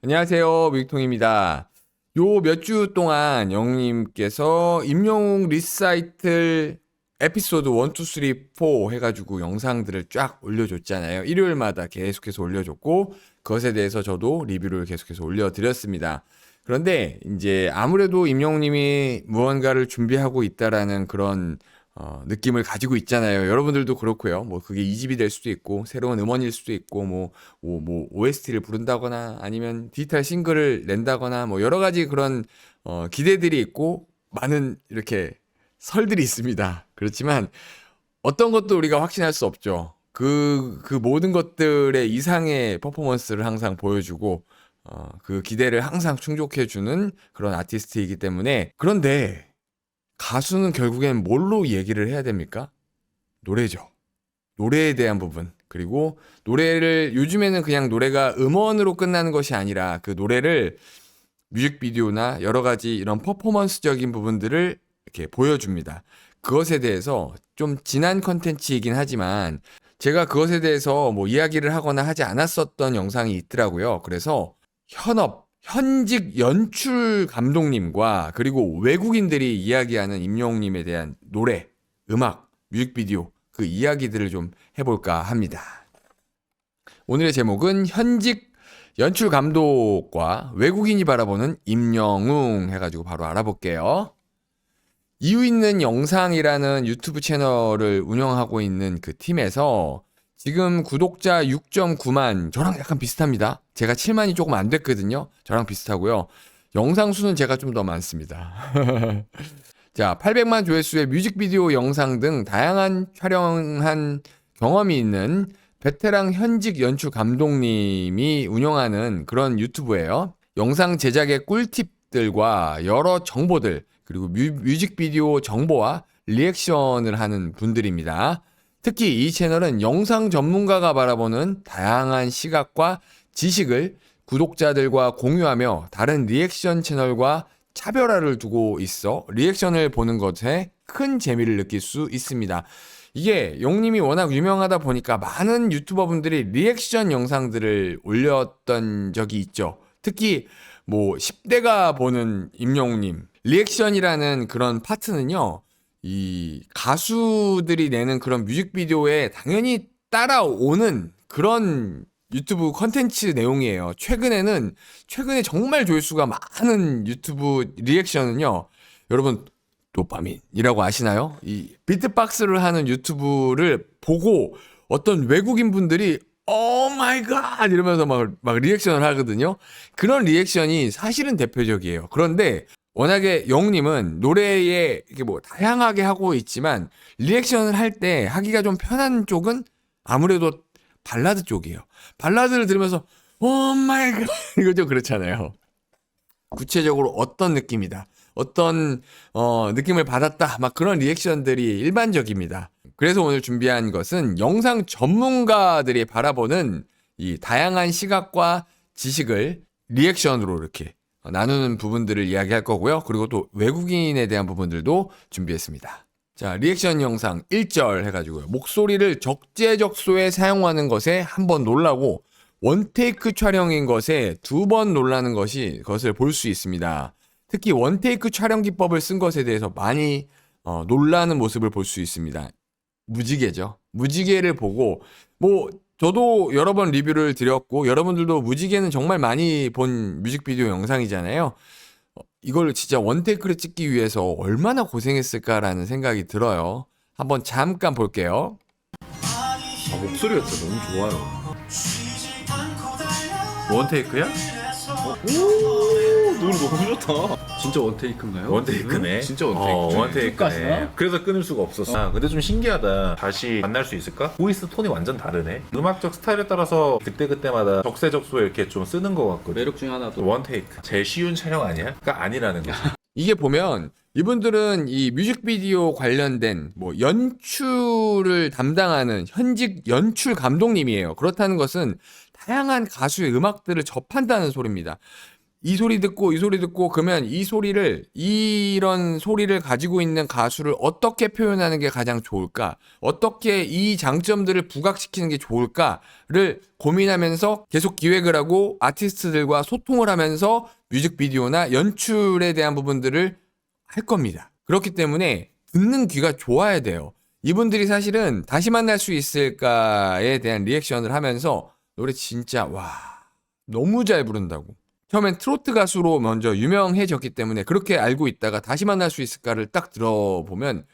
안녕하세요. 뮤직통입니다. 요 몇 주 동안 영님께서 임영웅 리사이틀 에피소드 1, 2, 3, 4 해가지고 영상들을 쫙 올려줬잖아요. 일요일마다 계속해서 올려줬고 그것에 대해서 저도 리뷰를 계속해서 올려드렸습니다. 그런데 이제 아무래도 임영웅님이 무언가를 준비하고 있다라는 그런 느낌을 가지고 있잖아요. 여러분들도 그렇고요. 뭐 그게 2집이 될 수도 있고 새로운 음원일 수도 있고 뭐 OST를 부른다거나 아니면 디지털 싱글을 낸다거나 뭐 여러 가지 그런 기대들이 있고 많은 이렇게 설들이 있습니다. 그렇지만 어떤 것도 우리가 확신할 수 없죠. 그 모든 것들의 이상의 퍼포먼스를 항상 보여주고 그 기대를 항상 충족해주는 그런 아티스트이기 때문에. 그런데 가수는 결국엔 뭘로 얘기를 해야 됩니까? 노래죠. 노래에 대한 부분. 그리고 노래를 요즘에는 그냥 노래가 음원으로 끝나는 것이 아니라 그 노래를 뮤직비디오나 여러 가지 이런 퍼포먼스적인 부분들을 이렇게 보여줍니다. 그것에 대해서 좀 진한 컨텐츠이긴 하지만 제가 그것에 대해서 뭐 이야기를 하거나 하지 않았었던 영상이 있더라고요. 그래서 현직 연출 감독님과 그리고 외국인들이 이야기하는 임영웅님에 대한 노래, 음악, 뮤직비디오 그 이야기들을 좀 해볼까 합니다. 오늘의 제목은 현직 연출 감독과 외국인이 바라보는 임영웅 해가지고 바로 알아볼게요. 이유 있는 영상이라는 유튜브 채널을 운영하고 있는 그 팀에서 지금 구독자 6.9만, 저랑 약간 비슷합니다. 제가 7만이 조금 안 됐거든요. 저랑 비슷하고요. 영상 수는 제가 좀 더 많습니다. 자, 800만 조회수의 뮤직비디오 영상 등 다양한 촬영한 경험이 있는 베테랑 현직 연출 감독님이 운영하는 그런 유튜브예요. 영상 제작의 꿀팁들과 여러 정보들, 그리고 뮤직비디오 정보와 리액션을 하는 분들입니다. 특히 이 채널은 영상 전문가가 바라보는 다양한 시각과 지식을 구독자들과 공유하며 다른 리액션 채널과 차별화를 두고 있어 리액션을 보는 것에 큰 재미를 느낄 수 있습니다. 이게 영님이 워낙 유명하다 보니까 많은 유튜버분들이 리액션 영상들을 올렸던 적이 있죠. 특히 뭐 10대가 보는 임영웅님 리액션이라는 그런 파트는요, 이 가수들이 내는 그런 뮤직비디오에 당연히 따라오는 그런 유튜브 컨텐츠 내용이에요. 최근에 정말 조회수가 많은 유튜브 리액션은요, 여러분 도파민이라고 아시나요? 이 비트박스를 하는 유튜브를 보고 어떤 외국인 분들이 오 마이 갓 이러면서 막 리액션을 하거든요. 그런 리액션이 사실은 대표적이에요. 그런데 워낙에 영님은 노래에 이렇게 뭐 다양하게 하고 있지만 리액션을 할 때 하기가 좀 편한 쪽은 아무래도 발라드 쪽이에요. 발라드를 들으면서 오 마이 갓 이거 좀 그렇잖아요. 구체적으로 어떤 느낌이다. 어떤 느낌을 받았다. 막 그런 리액션들이 일반적입니다. 그래서 오늘 준비한 것은 영상 전문가들이 바라보는 이 다양한 시각과 지식을 리액션으로 이렇게 나누는 부분들을 이야기할 거고요. 그리고 또 외국인에 대한 부분들도 준비했습니다. 자, 리액션 영상 1절 해가지고요. 목소리를 적재적소에 사용하는 것에 한번 놀라고 원테이크 촬영인 것에 2번 놀라는 것을 볼 수 있습니다. 특히 원테이크 촬영 기법을 쓴 것에 대해서 많이 놀라는 모습을 볼 수 있습니다. 무지개죠. 무지개를 보고 뭐 저도 여러 번 리뷰를 드렸고 여러분들도 무지개는 정말 많이 본 뮤직비디오 영상이잖아요. 이걸 진짜 원테이크를 찍기 위해서 얼마나 고생했을까라는 생각이 들어요. 한번 잠깐 볼게요. 목소리가 진짜 너무 좋아요. 원테이크야? 노래 너무 좋다. 진짜 원테이크인가요? 원테이크네. 진짜 원테이크. 원테이크네. 끝까지나? 그래서 끊을 수가 없었어. 근데 좀 신기하다. 다시 만날 수 있을까? 보이스 톤이 완전 다르네. 음악적 스타일에 따라서 그때그때마다 적세적소에 이렇게 좀 쓰는 것 같거든. 매력 중에 하나도 원테이크. 제일 쉬운 촬영 아니야? 그러니까 아니라는 거지. 이게 보면 이분들은 이 뮤직비디오 관련된 뭐 연출을 담당하는 현직 연출 감독님이에요. 그렇다는 것은 다양한 가수의 음악들을 접한다는 소리입니다. 이 소리 듣고 그러면 이런 소리를 가지고 있는 가수를 어떻게 표현하는 게 가장 좋을까? 어떻게 이 장점들을 부각시키는 게 좋을까를 고민하면서 계속 기획을 하고 아티스트들과 소통을 하면서 뮤직비디오나 연출에 대한 부분들을 할 겁니다. 그렇기 때문에 듣는 귀가 좋아야 돼요. 이분들이 사실은 다시 만날 수 있을까에 대한 리액션을 하면서 노래 진짜 와 너무 잘 부른다고. 처음엔 트로트 가수로 먼저 유명해졌기 때문에 그렇게 알고 있다가 다시 만날 수 있을까를 딱 들어보면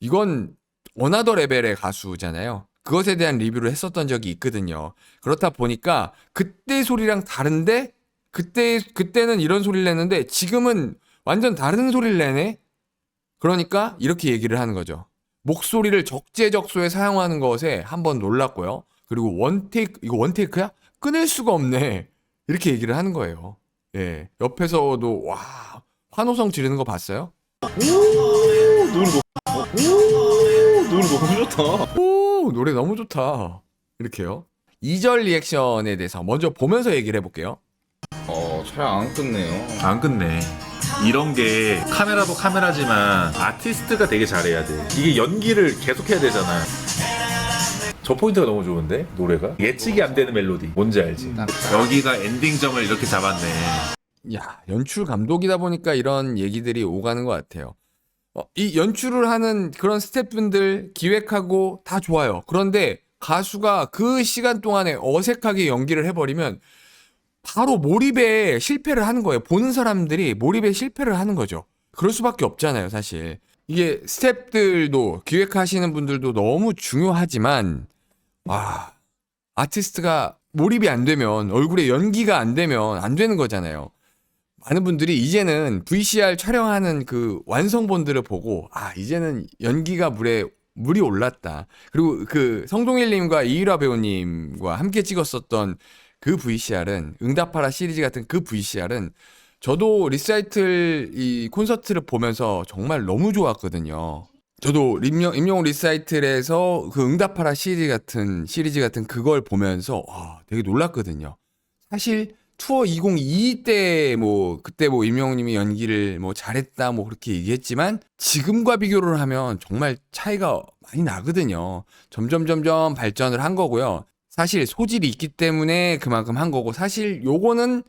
이건 어나더 레벨의 가수잖아요. 그것에 대한 리뷰를 했었던 적이 있거든요. 그렇다 보니까 그때 소리랑 다른데 그때는 이런 소리를 냈는데 지금은 완전 다른 소리를 내네. 그러니까 이렇게 얘기를 하는 거죠. 목소리를 적재적소에 사용하는 것에 한번 놀랐고요. 그리고 이거 원테이크야? 끊을 수가 없네. 이렇게 얘기를 하는 거예요. 예. 옆에서도 와 환호성 지르는 거 봤어요? 노래 너무 좋다. 오 노래 너무 좋다. 이렇게요. 2절 리액션에 대해서 먼저 보면서 얘기를 해볼게요. 촬영 안 끝내요. 안 끝내. 이런 게 카메라도 카메라지만 아티스트가 되게 잘해야 돼. 이게 연기를 계속 해야 되잖아. 저 포인트가 너무 좋은데 노래가 예측이 안 되는 멜로디 뭔지 알지? 여기가 엔딩점을 이렇게 잡았네. 야 연출 감독이다 보니까 이런 얘기들이 오가는 것 같아요. 이 연출을 하는 그런 스태프분들 기획하고 다 좋아요. 그런데 가수가 그 시간 동안에 어색하게 연기를 해버리면 바로 몰입에 실패를 하는 거예요. 보는 사람들이 몰입에 실패를 하는 거죠. 그럴 수밖에 없잖아요, 사실. 이게 스태프들도 기획하시는 분들도 너무 중요하지만 와 아티스트가 몰입이 안 되면 얼굴에 연기가 안 되면 안 되는 거잖아요. 많은 분들이 이제는 VCR 촬영하는 그 완성본들을 보고 이제는 연기가 물이 올랐다. 그리고 그 성동일님과 이일화 배우님과 함께 찍었었던 그 VCR은 응답하라 시리즈 같은 그 VCR은 저도 리사이틀 이 콘서트를 보면서 정말 너무 좋았거든요. 저도 임영웅 리사이틀에서 그 응답하라 시리즈 같은 그걸 보면서 되게 놀랐거든요. 사실 투어 2022 때 그때 임영웅님이 연기를 잘했다 그렇게 얘기했지만 지금과 비교를 하면 정말 차이가 많이 나거든요. 점점 발전을 한 거고요. 사실 소질이 있기 때문에 그만큼 한 거고 사실 요거는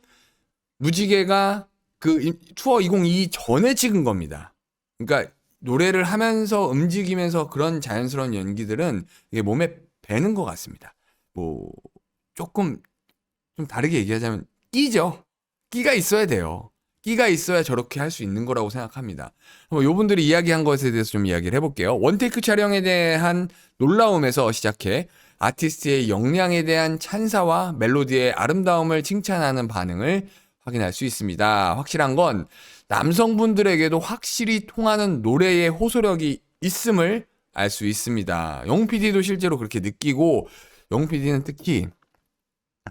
무지개가 그 투어 2022 전에 찍은 겁니다. 그러니까 노래를 하면서 움직이면서 그런 자연스러운 연기들은 이게 몸에 배는 것 같습니다. 조금 좀 다르게 얘기하자면 끼죠. 끼가 있어야 돼요. 끼가 있어야 저렇게 할 수 있는 거라고 생각합니다. 요분들이 이야기한 것에 대해서 좀 이야기를 해볼게요. 원테이크 촬영에 대한 놀라움에서 시작해 아티스트의 역량에 대한 찬사와 멜로디의 아름다움을 칭찬하는 반응을 확인할 수 있습니다. 확실한 건 남성분들에게도 확실히 통하는 노래의 호소력이 있음을 알 수 있습니다. 영 PD도 실제로 그렇게 느끼고 영 PD는 특히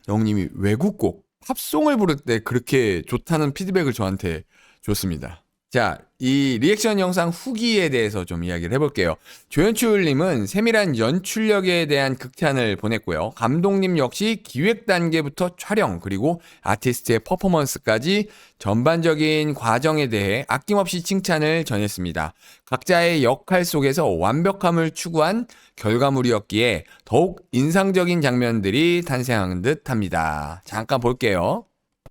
영님이 외국곡 팝송을 부를 때 그렇게 좋다는 피드백을 저한테 줬습니다. 자, 이 리액션 영상 후기에 대해서 좀 이야기를 해볼게요. 조연출님은 세밀한 연출력에 대한 극찬을 보냈고요. 감독님 역시 기획 단계부터 촬영 그리고 아티스트의 퍼포먼스까지 전반적인 과정에 대해 아낌없이 칭찬을 전했습니다. 각자의 역할 속에서 완벽함을 추구한 결과물이었기에 더욱 인상적인 장면들이 탄생한 듯합니다. 잠깐 볼게요.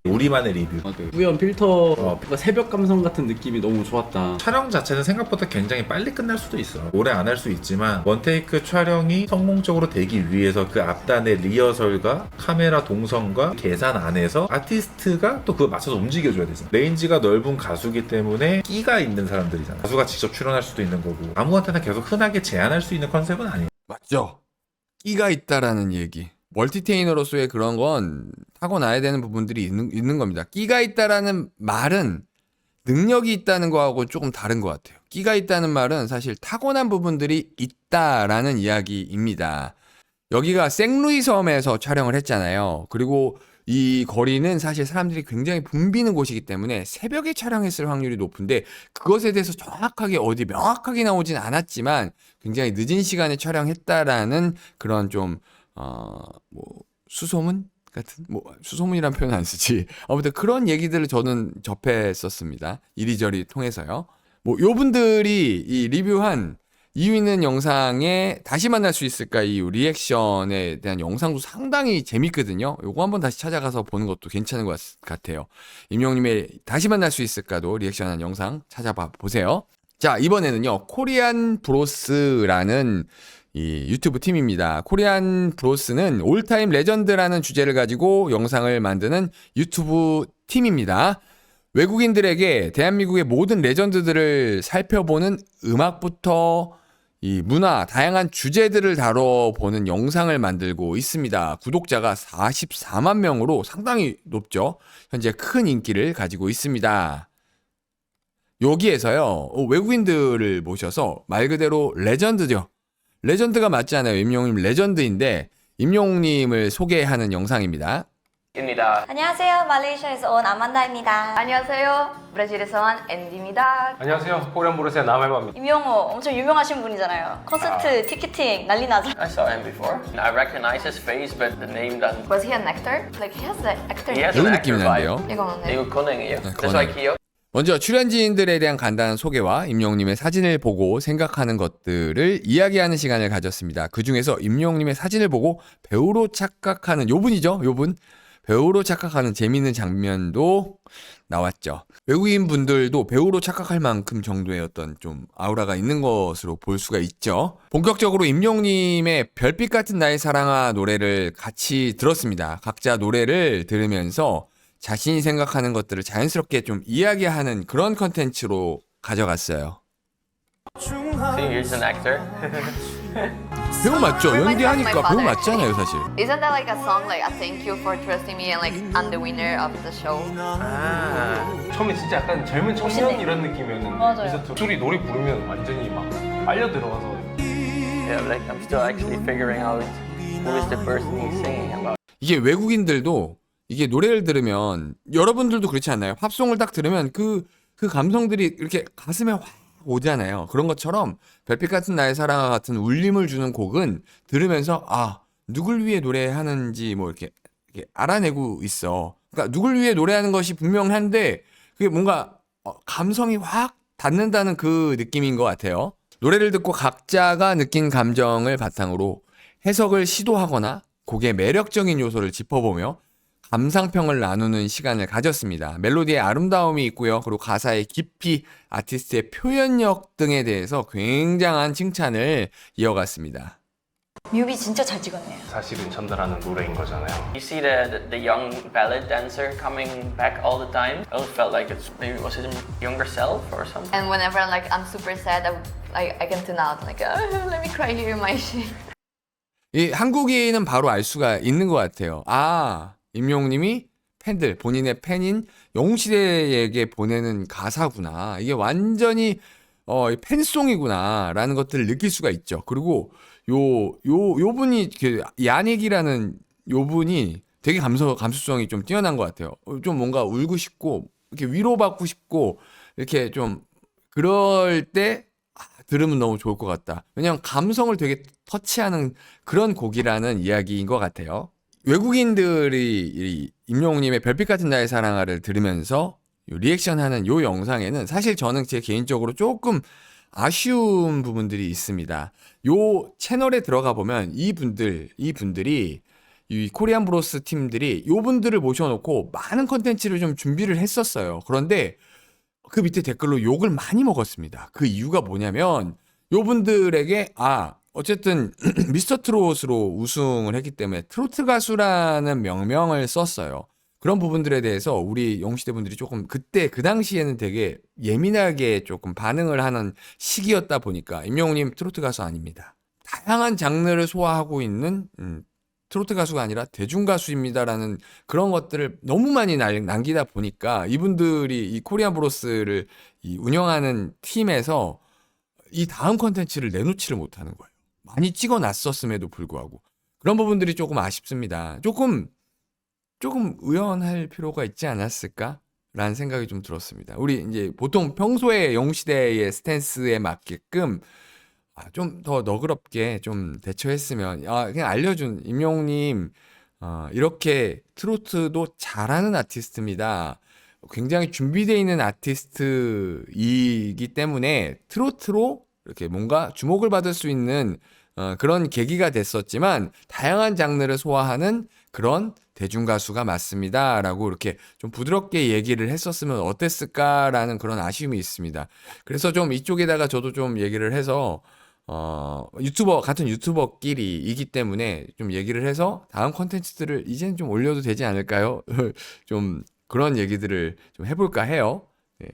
우리만의 리뷰. 뿌연 필터 새벽 감성 같은 느낌이 너무 좋았다. 촬영 자체는 생각보다 굉장히 빨리 끝날 수도 있어. 오래 안 할 수 있지만 원테이크 촬영이 성공적으로 되기 위해서 그 앞단의 리허설과 카메라 동선과 계산 안에서 아티스트가 또 그거 맞춰서 움직여줘야 되잖아. 레인지가 넓은 가수기 때문에 끼가 있는 사람들이잖아. 가수가 직접 출연할 수도 있는 거고 아무한테나 계속 흔하게 제안할 수 있는 컨셉은 아니야. 맞죠? 끼가 있다라는 얘기. 멀티테이너로서의 그런 건 타고나야 되는 부분들이 있는 겁니다. 끼가 있다라는 말은 능력이 있다는 거하고 조금 다른 것 같아요. 끼가 있다는 말은 사실 타고난 부분들이 있다라는 이야기입니다. 여기가 생루이 섬에서 촬영을 했잖아요. 그리고 이 거리는 사실 사람들이 굉장히 붐비는 곳이기 때문에 새벽에 촬영했을 확률이 높은데 그것에 대해서 정확하게 어디 명확하게 나오진 않았지만 굉장히 늦은 시간에 촬영했다라는 그런 좀 수소문 같은 뭐 수소문이란 표현 안 쓰지. 아무튼 그런 얘기들을 저는 접했었습니다. 이리저리 통해서요. 뭐 요분들이 이 리뷰한 이유 있는 영상에 다시 만날 수 있을까 이 리액션에 대한 영상도 상당히 재밌거든요. 요거 한번 다시 찾아가서 보는 것도 괜찮은 것 같아요. 임영님의 다시 만날 수 있을까도 리액션한 영상 찾아봐 보세요. 자, 이번에는요 코리안 브로스라는 이 유튜브 팀입니다. 코리안 브로스는 올타임 레전드라는 주제를 가지고 영상을 만드는 유튜브 팀입니다. 외국인들에게 대한민국의 모든 레전드들을 살펴보는 음악부터 이 문화, 다양한 주제들을 다뤄보는 영상을 만들고 있습니다. 구독자가 44만 명으로 상당히 높죠. 현재 큰 인기를 가지고 있습니다. 여기에서요, 외국인들을 모셔서 말 그대로 레전드죠. 레전드가 맞지 않아요. 임영웅님 레전드인데, 임영웅님을 소개하는 영상입니다. 입니다. 안녕하세요. 말레이시아에서 온 아만다입니다. 안녕하세요. 브라질에서 온 앤디입니다. 안녕하세요. 코리안 브로스의 남해바입니다. 임영호 엄청 유명하신 분이잖아요. 콘서트 티켓팅 난리 나죠. I saw him before. I recognize his face, but the name doesn't. Was he an actor? Like he has the actor. He has 배우 an 느낌이 actor vibe. 나는데요. 이거는 이거 코능이에요. 네, Just like Kyo. 먼저 출연진들에 대한 간단한 소개와 임영웅님의 사진을 보고 생각하는 것들을 이야기하는 시간을 가졌습니다. 그 중에서 임영웅님의 사진을 보고 배우로 착각하는 요분이죠. 요분. 배우로 착각하는 재미있는 장면도 나왔죠. 외국인 분들도 배우로 착각할 만큼 정도의 어떤 좀 아우라가 있는 것으로 볼 수가 있죠. 본격적으로 임영웅님의 별빛 같은 나의 사랑아 노래를 같이 들었습니다. 각자 노래를 들으면서 자신이 생각하는 것들을 자연스럽게 좀 이야기하는 그런 컨텐츠로 가져갔어요. See, here's an actor. 배우 맞죠? Reminds me of my 연기하니까 배우 father. 맞잖아요, 사실. Isn't that like a song like a thank you for trusting me and like I'm the winner of the show? 처음에 진짜 약간 젊은 청년 멋있네. 이런 느낌이었는데 맞아요. 그래서 둘이 노래 부르면 완전히 막 빨려 들어가서 Yeah, like I'm still actually figuring out who is the person he's singing about. 이게 외국인들도 이게 노래를 들으면 여러분들도 그렇지 않나요? 팝송을 딱 들으면 그 감성들이 이렇게 가슴에 확 오잖아요. 그런 것처럼 별빛 같은 나의 사랑아 같은 울림을 주는 곡은 들으면서 아 누굴 위해 노래하는지 뭐 이렇게 알아내고 있어. 그러니까 누굴 위해 노래하는 것이 분명한데 그게 뭔가 감성이 확 닿는다는 그 느낌인 것 같아요. 노래를 듣고 각자가 느낀 감정을 바탕으로 해석을 시도하거나 곡의 매력적인 요소를 짚어보며 감상평을 나누는 시간을 가졌습니다. 멜로디의 아름다움이 있고요. 그리고 가사의 깊이, 아티스트의 표현력 등에 대해서 굉장한 칭찬을 이어갔습니다. 뮤비 진짜 잘 찍었네요. 사실은 전달하는 노래인 거잖아요. You see the young ballad dancer coming back all the time. I always felt like it's maybe was it a younger self or something. And whenever like I'm super sad, I can tune out like let me cry here in my shit. 이 한국인은 바로 알 수가 있는 것 같아요. 아, 임영웅님이 팬들, 본인의 팬인 영웅시대에게 보내는 가사구나. 이게 완전히 팬송이구나라는 것들을 느낄 수가 있죠. 그리고 요 분이 야닉이라는 요 분이 되게 감수성이 좀 뛰어난 것 같아요. 좀 뭔가 울고 싶고 이렇게 위로받고 싶고 이렇게 좀 그럴 때 들으면 너무 좋을 것 같다. 왜냐면 감성을 되게 터치하는 그런 곡이라는 이야기인 것 같아요. 외국인들이 이 임영웅님의 별빛 같은 나의 사랑아를 들으면서 리액션하는 요 영상에는 사실 저는 제 개인적으로 조금 아쉬운 부분들이 있습니다. 요 채널에 들어가 보면 이분들이 이 코리안 브로스 팀들이 요 분들을 모셔놓고 많은 컨텐츠를 좀 준비를 했었어요. 그런데 그 밑에 댓글로 욕을 많이 먹었습니다. 그 이유가 뭐냐면 요 분들에게 어쨌든 미스터 트롯으로 우승을 했기 때문에 트로트 가수라는 명명을 썼어요. 그런 부분들에 대해서 우리 영웅시대 분들이 조금 그때 그 당시에는 되게 예민하게 조금 반응을 하는 시기였다 보니까 임영웅님 트로트 가수 아닙니다. 다양한 장르를 소화하고 있는 트로트 가수가 아니라 대중 가수입니다라는 그런 것들을 너무 많이 남기다 보니까 이분들이 이 코리안 브로스를 운영하는 팀에서 이 다음 컨텐츠를 내놓지를 못하는 거예요. 많이 찍어놨었음에도 불구하고 그런 부분들이 조금 아쉽습니다. 조금 의연할 필요가 있지 않았을까라는 생각이 좀 들었습니다. 우리 이제 보통 평소에 영웅시대의 스탠스에 맞게끔 좀 더 너그럽게 좀 대처했으면 그냥 알려준 임영웅님 이렇게 트로트도 잘하는 아티스트입니다. 굉장히 준비되어 있는 아티스트이기 때문에 트로트로 이렇게 뭔가 주목을 받을 수 있는 그런 계기가 됐었지만 다양한 장르를 소화하는 그런 대중가수가 맞습니다. 라고 이렇게 좀 부드럽게 얘기를 했었으면 어땠을까라는 그런 아쉬움이 있습니다. 그래서 좀 이쪽에다가 저도 좀 얘기를 해서 같은 유튜버끼리이기 때문에 좀 얘기를 해서 다음 컨텐츠들을 이제는 좀 올려도 되지 않을까요? 좀 그런 얘기들을 좀 해볼까 해요. 네.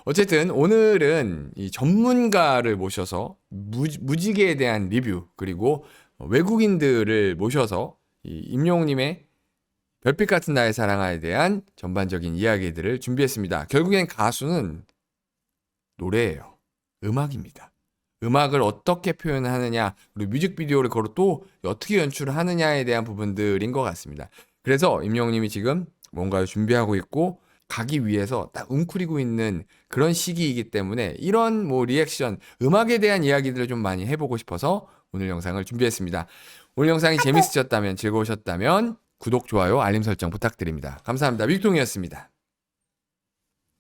어쨌든 오늘은 이 전문가를 모셔서 무지개에 대한 리뷰 그리고 외국인들을 모셔서 이 임영웅님의 별빛 같은 나의 사랑아에 대한 전반적인 이야기들을 준비했습니다. 결국엔 가수는 노래예요. 음악입니다. 음악을 어떻게 표현하느냐, 그리고 뮤직비디오를 그걸 또 어떻게 연출을 하느냐에 대한 부분들인 것 같습니다. 그래서 임영웅님이 지금 뭔가를 준비하고 있고 가기 위해서 딱 웅크리고 있는 그런 시기이기 때문에 이런 뭐 리액션, 음악에 대한 이야기들을 좀 많이 해보고 싶어서 오늘 영상을 준비했습니다. 오늘 영상이 재밌으셨다면, 즐거우셨다면 구독, 좋아요, 알림 설정 부탁드립니다. 감사합니다. 뮤직통이었습니다.